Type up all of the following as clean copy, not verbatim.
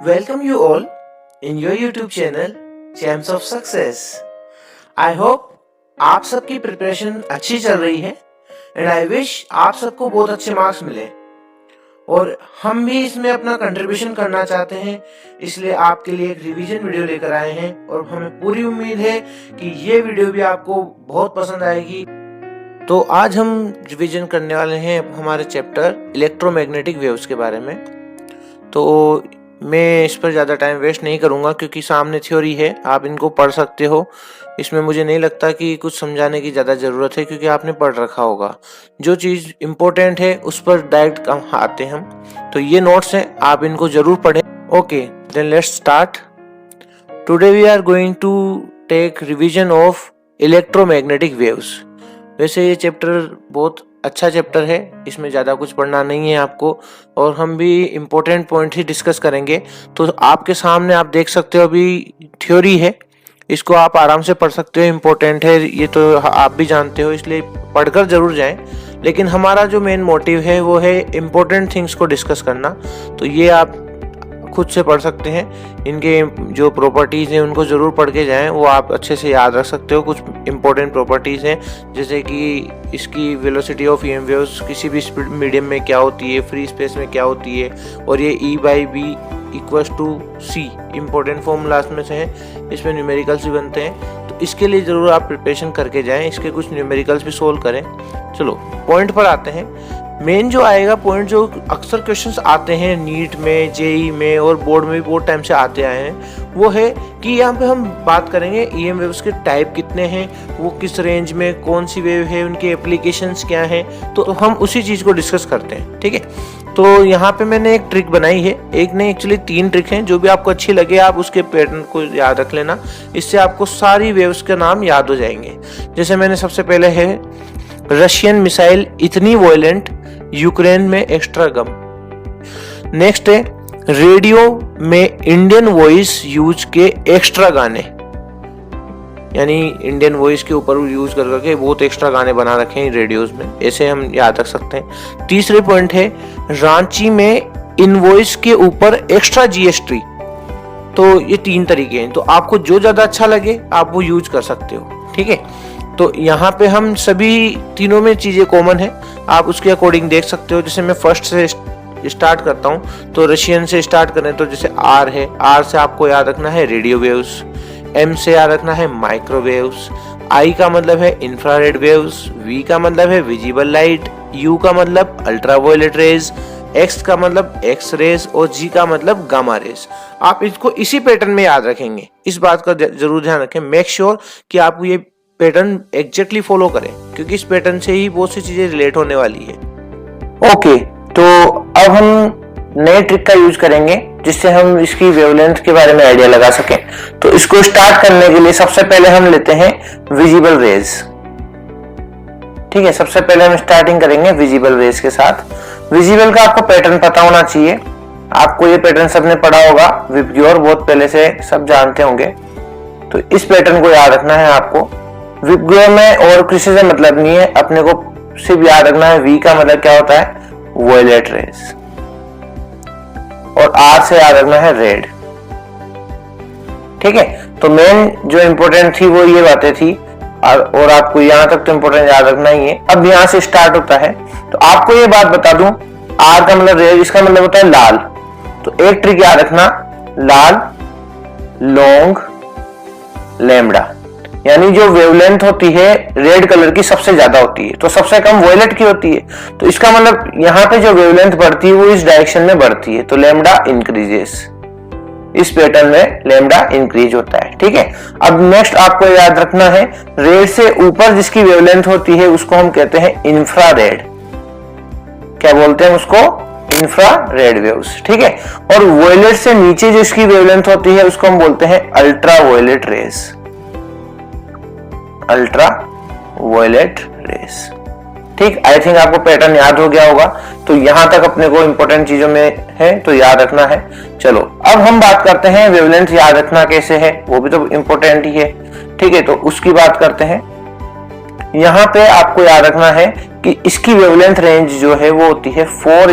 Welcome you all in your YouTube channel Champs of Success. I hope आप सबकी preparation अच्छी चल रही है एंड आई विश आप सबको बहुत अच्छे मार्क्स मिले और हम भी इसमें अपना कंट्रीब्यूशन करना चाहते हैं, इसलिए आपके लिए एक रिवीजन वीडियो लेकर आए हैं और हमें पूरी उम्मीद है कि ये वीडियो भी आपको बहुत पसंद आएगी। तो आज हम रिवीजन करने वाले हैं हमारे चैप्टर इलेक्ट्रोमैग्नेटिक वेव्स के बारे में। तो मैं इस पर ज़्यादा टाइम वेस्ट नहीं करूँगा क्योंकि सामने थ्योरी है, आप इनको पढ़ सकते हो। इसमें मुझे नहीं लगता कि कुछ समझाने की ज़्यादा ज़रूरत है क्योंकि आपने पढ़ रखा होगा। जो चीज़ इम्पोर्टेंट है उस पर डायरेक्ट आते हैं हम। तो ये नोट्स हैं, आप इनको ज़रूर पढ़ें। Okay, then let's start. Today we are going to take revision of electromagnetic waves. वैसे ये चैप्टर बहुत अच्छा चैप्टर है, इसमें ज़्यादा कुछ पढ़ना नहीं है आपको और हम भी इम्पोर्टेंट पॉइंट ही डिस्कस करेंगे। तो आपके सामने आप देख सकते हो अभी थ्योरी है, इसको आप आराम से पढ़ सकते हो, इम्पोर्टेंट है ये तो आप भी जानते हो, इसलिए पढ़कर ज़रूर जाएं। लेकिन हमारा जो मेन मोटिव है वो है इम्पोर्टेंट थिंग्स को डिस्कस करना। तो ये आप खुद से पढ़ सकते हैं, इनके जो प्रॉपर्टीज़ हैं उनको ज़रूर पढ़ के जाएं, वो आप अच्छे से याद रख सकते हो। कुछ इंपॉर्टेंट प्रॉपर्टीज़ हैं जैसे कि इसकी वेलोसिटी ऑफ ईएम वेव्स किसी भी स्पीड मीडियम में क्या होती है, फ्री स्पेस में क्या होती है, और ये E/B=C इम्पोर्टेंट फॉर्मूलाज में से हैं, इसमें न्यूमेरिकल्स भी बनते हैं। तो इसके लिए ज़रूर आप प्रिपरेशन करके जाएँ, इसके कुछ न्यूमेरिकल्स भी सोल्व करें। चलो पॉइंट पर आते हैं। मेन जो आएगा पॉइंट, जो अक्सर क्वेश्चंस आते हैं नीट में, जेई में और बोर्ड में भी बहुत टाइम से आते आए हैं, वो है कि यहाँ पे हम बात करेंगे ईएम वेव्स के टाइप कितने हैं, वो किस रेंज में कौन सी वेव है, उनके एप्लीकेशंस क्या हैं। तो हम उसी चीज़ को डिस्कस करते हैं, ठीक है। तो यहाँ पे मैंने एक ट्रिक बनाई है, एक नहीं एक्चुअली 3 ट्रिक हैं, जो भी आपको अच्छी लगे आप उसके पैटर्न को याद रख लेना, इससे आपको सारी वेव्स के नाम याद हो जाएंगे। जैसे मैंने सबसे पहले है रशियन मिसाइल इतनी वॉयलेंट, यूक्रेन में एक्स्ट्रा गम। नेक्स्ट है रेडियो में इंडियन वॉइस यूज के एक्स्ट्रा गाने, यानी इंडियन वॉइस के ऊपर यूज कर करके बहुत एक्स्ट्रा गाने बना रखे हैं रेडियोज में, ऐसे हम याद रख सकते हैं। तीसरे पॉइंट है रांची में इनवॉइस के ऊपर एक्स्ट्रा जीएसटी। तो ये 3 तरीके हैं, तो आपको जो ज्यादा अच्छा लगे आप वो यूज कर सकते हो, ठीक है। तो यहाँ पे हम सभी तीनों में चीजें कॉमन है, आप उसके अकॉर्डिंग देख सकते हो। जैसे मैं फर्स्ट से स्टार्ट करता हूँ, तो रशियन से स्टार्ट करें तो जैसे आर है, आर से आपको याद रखना है रेडियो वेव्स, एम से याद रखना है माइक्रोवेव्स, आई का मतलब है इंफ्रारेड वेव्स, वी का मतलब है विजिबल लाइट, यू का मतलब अल्ट्रावायलेट रेज, एक्स का मतलब एक्स रेज और जी का मतलब गामा रेज। आप इसको इसी पैटर्न में याद रखेंगे, इस बात का जरूर ध्यान रखें। मेक श्योर कि आप ये पैटर्न एग्जैक्टली फॉलो करें क्योंकि इस पैटर्न से ही बहुत सी चीजें रिलेट होने वाली है। ओके, तो अब हम नए ट्रिक का यूज करेंगे जिससे हम इसकी वेवलेंथ के बारे में आइडिया लगा सकें। तो इसको स्टार्ट करने के लिए सबसे पहले हम लेते हैं विजिबल रेज, ठीक है। सबसे पहले हम स्टार्टिंग करेंगे विजिबल रेज के साथ। विजिबल का आपको पैटर्न पता होना चाहिए, आपको ये पैटर्न सबने पढ़ा होगा, विबग्योर बहुत पहले से सब जानते होंगे। तो इस पैटर्न को याद रखना है आपको। विबग्योर में और किसी से मतलब नहीं है, अपने को सिर्फ याद रखना है वी का मतलब क्या होता है वॉयलेट रेज, और आर से याद रखना है रेड, ठीक है। तो मेन जो इंपॉर्टेंट थी वो ये बातें थी और आपको यहाँ तक तो इंपॉर्टेंट याद रखना ही है। अब यहाँ से स्टार्ट होता है, तो आपको ये बात बता दूं, आर का मतलब रेड, इसका मतलब होता है लाल। तो एक ट्रिक याद रखना, लाल, लॉन्ग, लैम्डा, यानी जो वेवलेंथ होती है रेड कलर की सबसे ज्यादा होती है, तो सबसे कम वॉयलेट की होती है। तो इसका मतलब यहाँ पे जो वेवलेंथ बढ़ती है वो इस डायरेक्शन में बढ़ती है, तो लैम्डा इंक्रीजेस, इस पैटर्न में लैम्डा इंक्रीज होता है, ठीक है। अब नेक्स्ट आपको याद रखना है रेड से ऊपर जिसकी वेवलेंथ होती है उसको हम कहते हैं इंफ्रारेड। क्या बोलते हैं उसको? इंफ्रारेड वेव्स, ठीक है। और वॉयलेट से नीचे जिसकी वेवलेंथ होती है उसको हम बोलते हैं ultra violet rays, ultra violet rays, ठीक। आई थिंक आपको पैटर्न याद हो गया होगा। तो यहां तक अपने को इंपॉर्टेंट चीजों में है तो याद रखना है। चलो अब हम बात करते हैं वेवलेंथ याद रखना कैसे है, वो भी तो इंपॉर्टेंट ही है, ठीक है। तो उसकी बात करते हैं। यहाँ पे आपको याद रखना है कि इसकी वेवलेंथ रेंज जो है वो होती है 4 ×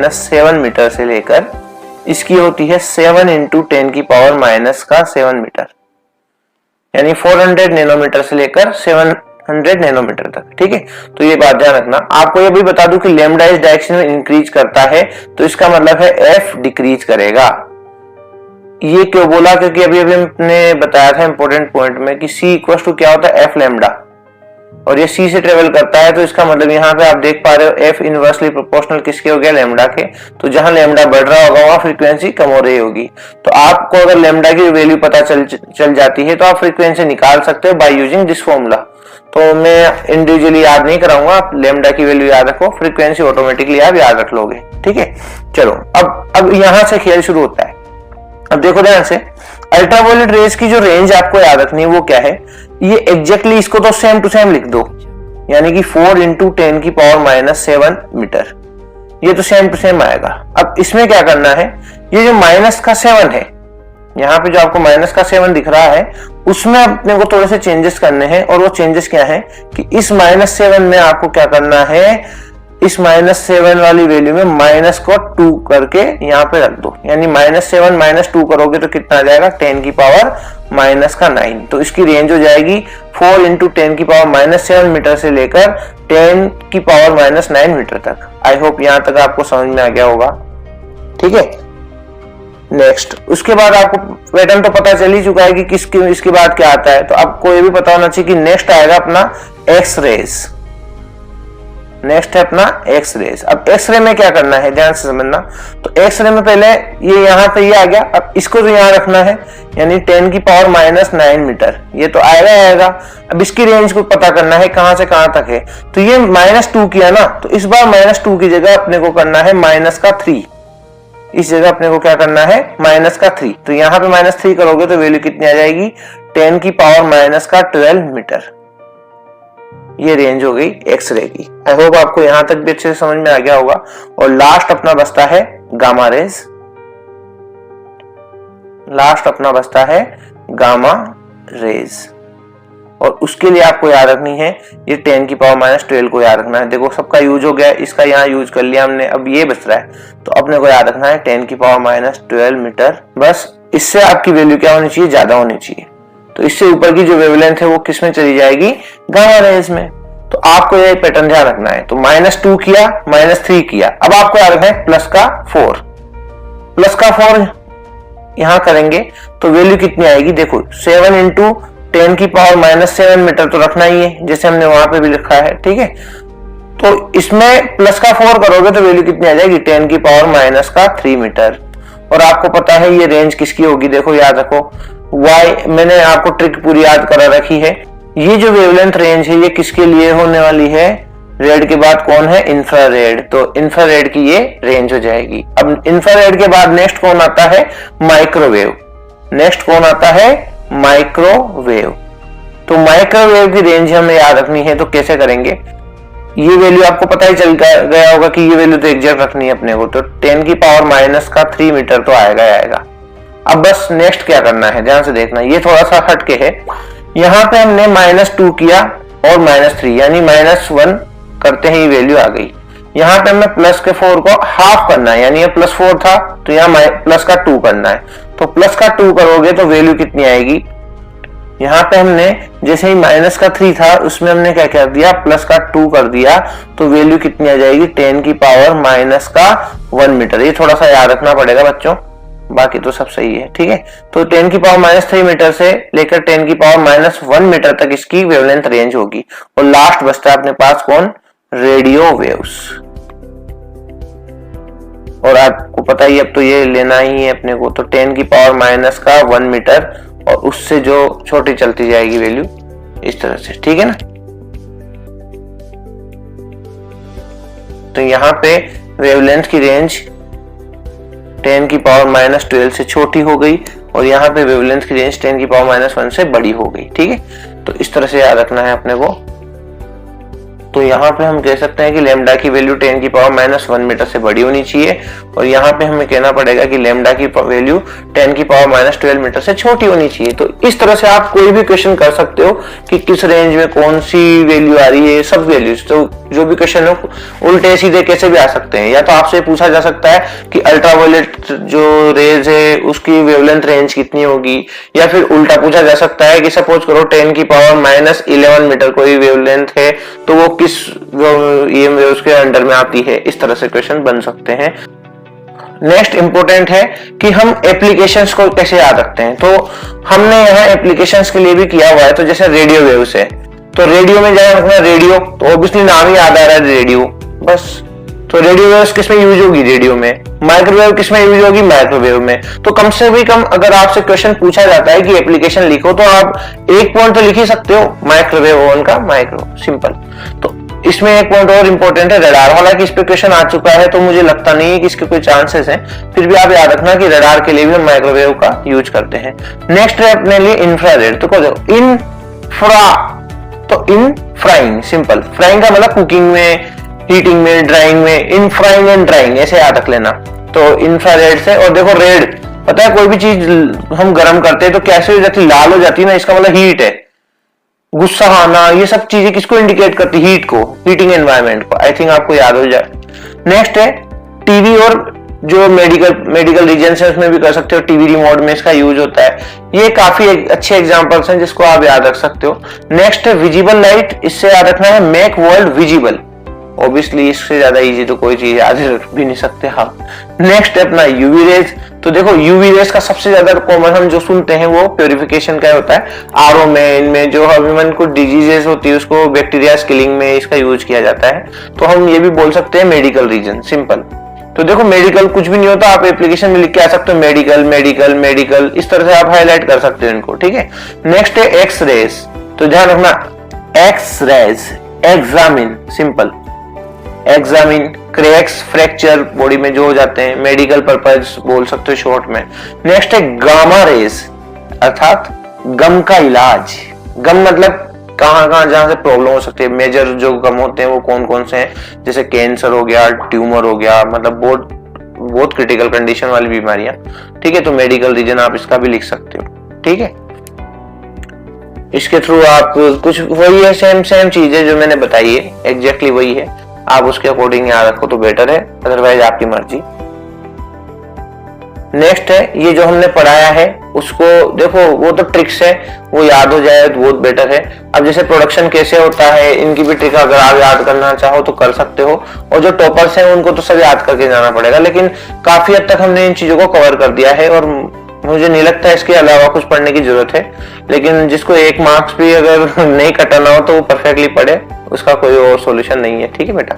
10⁻⁷ मीटर से लेकर इसकी होती है 7 इंटू 10 की पावर माइनस का 7 मीटर, यानी 400 नैनोमीटर से लेकर 700 नैनोमीटर तक। ठीक है, तो ये बात ध्यान रखना। आपको ये भी बता दूं कि लैम्डा इस डायरेक्शन में इंक्रीज करता है, तो इसका मतलब है एफ डिक्रीज करेगा। ये क्यों बोला? क्योंकि अभी हमने बताया था इंपॉर्टेंट पॉइंट में कि सी इक्वल टू क्या होता है, एफ लैम्डा, और ये सी से ट्रेवल करता है, तो इसका मतलब यहाँ पे आप देख पा रहे हो एफ इनवर्सली प्रोपोर्शनल किसके हो गया, लैम्डा के। तो जहां लैम्डा बढ़ रहा होगा वहां फ्रीक्वेंसी कम हो रही होगी। तो आपको अगर लैम्डा की वैल्यू पता चल जाती है तो आप फ्रीक्वेंसी निकाल सकते हो बाय यूजिंग दिस फॉर्मूला। तो मैं इंडिविजुअली याद नहीं कराऊंगा, आप लैम्डा की वैल्यू याद रखो, फ्रीक्वेंसी ऑटोमेटिकली आप याद रख लोगे। ठीक है, चलो अब यहां से खेल शुरू होता है। अब देखो ध्यान से, अल्ट्रावायलेट रेज की जो रेंज आपको याद रखनी है वो क्या है, ये एग्जैक्टली इसको तो सेम टू सेम लिख दो, यानी कि 4 इंटू 10 की पावर माइनस 7 मीटर, ये तो सेम टू सेम आएगा। अब इसमें क्या करना है, ये जो माइनस का 7 है, यहाँ पे जो आपको माइनस का 7 दिख रहा है, उसमें अपने को थोड़े से चेंजेस करने हैं। और वो चेंजेस क्या है कि इस -7 में आपको क्या करना है, इस -7 वाली वैल्यू में माइनस को 2 करके यहाँ पे रख दो, यानी -7 - 2 करोगे तो कितना आ जाएगा, 10 की पावर माइनस का 9। तो इसकी रेंज हो जाएगी 4 इंटू 10 की पावर -7 मीटर से लेकर 10 की पावर -9 मीटर तक। आई होप यहाँ तक आपको समझ में आ गया होगा। ठीक है, नेक्स्ट, उसके बाद आपको पैटर्न तो पता चल ही चुका है कि इसके बाद क्या आता है। तो आपको ये भी पता होना चाहिए कि नेक्स्ट आएगा अपना एक्स रेज, नेक्स्ट है अपना एक्स रेज। अब एक्स रे में क्या करना है, ध्यान से समझना। तो एक्स रे में पहले ये यहाँ पे ये आ गया, अब इसको तो यहाँ रखना है, यानी 10 की पावर -9 मीटर, ये तो आएगा। अब इसकी रेंज को पता करना है कहां से कहां तक है। तो ये -2 किया ना, तो इस बार -2 की जगह अपने को करना है -3, इस जगह अपने को क्या करना है, -3। तो यहाँ पे -3 करोगे तो वैल्यू कितनी आ जाएगी, 10 की पावर -12 मीटर। ये रेंज हो गई एक्सरे की। आई होप आपको यहां तक भी अच्छे से समझ में आ गया होगा। और लास्ट अपना बचता है गामा रेज, लास्ट अपना बचता है गामा रेज, और उसके लिए आपको याद रखनी है ये 10 की पावर -12 को याद रखना है। देखो सबका यूज हो गया, इसका यहाँ यूज कर लिया हमने, अब ये बच रहा है, तो अपने को याद रखना है 10 की पावर -12 मीटर। बस इससे आपकी वैल्यू क्या होनी चाहिए, ज्यादा होनी चाहिए। तो इससे ऊपर की जो वेवलेंथ है वो किस में चली जाएगी, गामा रेज में। तो आपको ये पैटर्न ध्यान रखना है। तो -2 किया, -3 किया, अब आपको याद रखना है प्लस का 4 यहां करेंगे तो वैल्यू कितनी आएगी, देखो 7 इंटू 10 की पावर -7 मीटर तो रखना ही है, जैसे हमने वहां पे भी लिखा है। ठीक है, तो इसमें प्लस का 4 करोगे तो वैल्यू कितनी आ जाएगी, 10 की पावर -3 मीटर। और आपको पता है ये रेंज किसकी होगी, देखो याद रखो, वाई, मैंने आपको ट्रिक पूरी याद करा रखी है। ये जो वेवलेंथ रेंज है ये किसके लिए होने वाली है, रेड के बाद कौन है, इंफ्रारेड। तो इंफ्रारेड की ये रेंज हो जाएगी। अब इंफ्रारेड के बाद नेक्स्ट कौन आता है, माइक्रोवेव। नेक्स्ट कौन आता है, माइक्रोवेव। तो माइक्रोवेव की रेंज हमें याद रखनी है, तो कैसे करेंगे, ये वैल्यू आपको पता ही चल गया होगा कि ये वैल्यू तो एग्जैक्ट रखनी है अपने को। तो 10 की पावर -3 मीटर तो आएगा। अब बस नेक्स्ट क्या करना है, ध्यान से देखना, ये थोड़ा सा हटके है। यहाँ पे हमने -2 किया और -3, यानी -1 करते ही वैल्यू आ गई। यहाँ पे हमें प्लस के 4 को हाफ करना है, यानी ये +4 था तो यहाँ प्लस का 2 करना है। तो प्लस का 2 करोगे तो वैल्यू कितनी आएगी, यहाँ पे हमने जैसे ही -3 था उसमें हमने क्या कर दिया, प्लस का 2 कर दिया, तो वैल्यू कितनी आ जाएगी, 10 की पावर -1 मीटर। ये थोड़ा सा याद रखना पड़ेगा बच्चों, बाकी तो सब सही है। ठीक है, तो 10 की पावर -3 मीटर से लेकर 10 की पावर -1 मीटर तक इसकी वेवलेंथ रेंज होगी। और लास्ट बचता है अपने पास कौन, रेडियो वेव्स। और आपको पता ही अब तो ये लेना ही है अपने को। तो 10 की पावर -1 मीटर, और उससे जो छोटी चलती जाएगी वैल्यू इस तरह से। ठीक है ना, तो यहाँ पे वेवलेंथ की रेंज 10 की पावर -12 से छोटी हो गई, और यहाँ पे वेवलेंथ की रेंज 10 की पावर -1 से बड़ी हो गई। ठीक है, तो इस तरह से याद रखना है अपने को। तो यहाँ पे हम कह सकते हैं कि लेमडा की वैल्यू 10 की पावर -1 मीटर से बड़ी होनी चाहिए, और यहाँ पे हमें कहना पड़ेगा कि लेमडा की वैल्यू 10 की पावर -12 मीटर से छोटी होनी चाहिए। तो इस तरह से आप कोई भी क्वेश्चन कर सकते हो कि किस रेंज में कौन सी वैल्यू आ रही है, सब वैल्यूज। तो जो भी क्वेश्चन हो उल्टे सीधे कैसे भी आ सकते हैं। या तो आपसे पूछा जा सकता है कि अल्ट्रावायलेट जो रेज है उसकी वेवलेंथ रेंज कितनी होगी, या फिर उल्टा पूछा जा सकता है कि सपोज करो 10 की पावर -11 मीटर कोई वेवलेंथ है तो वो किस EM वेव्स के अंडर में आती है। इस तरह से क्वेश्चन बन सकते हैं। नेक्स्ट इंपॉर्टेंट है कि हम एप्लीकेशंस को कैसे याद रखते हैं। तो हमने यहाँ एप्लीकेशंस के लिए भी किया हुआ है। तो जैसे रेडियो वेव्स है, तो रेडियो में जाए रखना रेडियो, तो ऑब्वियसली नाम ही याद आ रहा है रेडियो, बस। तो रेडियो वेव्स किसमें यूज होगी? रेडियो में। माइक्रोवेव किसमें यूज होगी? माइक्रोवेव में। तो कम से भी कम अगर आपसे क्वेश्चन पूछा जाता है कि एप्लीकेशन लिखो, तो आप एक पॉइंट तो लिख ही सकते हो, माइक्रोवेव ओवन का माइक्रो, सिंपल। तो इसमें एक पॉइंट और इंपॉर्टेंट है, रडार। हालांकि इस पे क्वेश्चन आ चुका है तो मुझे लगता नहीं है कि इसके कोई चांसेस हैं, फिर भी आप याद रखना कि रडार के लिए भी हम माइक्रोवेव का यूज करते हैं। नेक्स्ट है अपने लिए इंफ्रारेड। तो देखो इंफ्रा, तो इन फ्राइंग, सिंपल। फ्राइंग का मतलब कुकिंग में, हीटिंग में, ड्राइंग में, इन फ्राइंग एंड ड्राइंग, ऐसे याद रख लेना। तो इंफ्रारेड से। और देखो रेड, पता है कोई भी चीज हम गर्म करते हैं तो कैसे हो जाती है? लाल हो जाती है ना, इसका मतलब हीट है। गुस्सा आना, ये सब चीजें किसको इंडिकेट करती है? हीट को, हीटिंग एनवायरनमेंट को। आई थिंक आपको याद हो जाए। नेक्स्ट है टीवी, और जो मेडिकल रीजन है उसमें भी कर सकते हो, टीवी रिमोट में इसका यूज होता है। ये काफी अच्छे एग्जांपल्स हैं जिसको आप याद रख सकते हो। नेक्स्ट है विजिबल लाइट, इससे याद रखना है मेक वर्ल्ड विजिबल। ऑब्वियसली इससे ज्यादा इजी तो कोई चीज याद रख भी नहीं सकते आप। नेक्स्ट है अपना यूवी रेज। तो देखो यूवी रेज का सबसे ज्यादा कॉमन हम जो सुनते हैं वो प्योरिफिकेशन का होता है। आरओ में, इनमें जो ह्यूमन को डिजीजेस होती है उसको बैक्टीरिया किलिंग में इसका यूज किया जाता है। तो हम ये भी बोल सकते हैं मेडिकल रीजन, सिंपल। तो देखो मेडिकल कुछ भी नहीं होता, आप एप्लीकेशन में लिख के आ सकते हो मेडिकल मेडिकल मेडिकल, इस तरह से आप हाईलाइट कर सकते हो इनको, ठीक है। नेक्स्ट है एक्स रेज। तो ध्यान रखना X rays, examine, simple. Examine cracks, fracture body में जो हो जाते हैं, मेडिकल पर्पस बोल सकते हो शॉर्ट में। नेक्स्ट है गामा रेज, अर्थात गम का इलाज। गम मतलब कहां जहां से प्रॉब्लम हो सकती है। मेजर जो गम होते हैं वो कौन कौन से हैं? जैसे कैंसर हो गया, ट्यूमर हो गया, मतलब बहुत क्रिटिकल कंडीशन वाली बीमारियां, ठीक है। तो मेडिकल रीजन आप इसका भी लिख सकते हो, ठीक है। इसके थ्रू आप कुछ वही है, सेम चीज है जो मैंने बताई है, एग्जैक्टली वही है। आप उसके अकॉर्डिंग याद रखो तो बेटर है, अदरवाइज आपकी मर्जी। नेक्स्ट है ये जो हमने पढ़ाया है उसको देखो, वो तो ट्रिक्स है, वो याद हो जाए तो बहुत बेटर है। अब जैसे प्रोडक्शन कैसे होता है, इनकी भी ट्रिक अगर आप याद करना चाहो तो कर सकते हो। और जो टॉपर्स हैं उनको तो सब याद करके जाना पड़ेगा, लेकिन काफी हद तक हमने इन चीजों को कवर कर दिया है और मुझे नहीं लगता इसके अलावा कुछ पढ़ने की जरूरत है। लेकिन जिसको 1 मार्क्स भी अगर नहीं कटाना हो तो वो परफेक्टली पढ़े, उसका कोई और सॉल्यूशन नहीं है, ठीक है बेटा।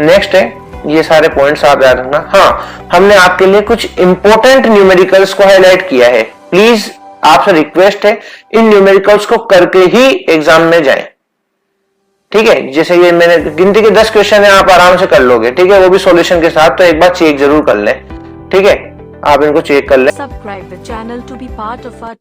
नेक्स्ट है ये सारे पॉइंट्स आप याद रखना। हाँ, हमने आपके लिए कुछ इंपॉर्टेंट न्यूमेरिकल्स को हाईलाइट किया है। प्लीज आपसे रिक्वेस्ट है इन न्यूमेरिकल्स को करके ही एग्जाम में जाएं, ठीक है। जैसे ये मैंने गिनती के 10 क्वेश्चन है, आप आराम से कर लोगे, ठीक है, वो भी सॉल्यूशन के साथ। तो एक बार चेक जरूर कर लें, ठीक है, आप इनको चेक कर लें। Subscribe the channel to be part of our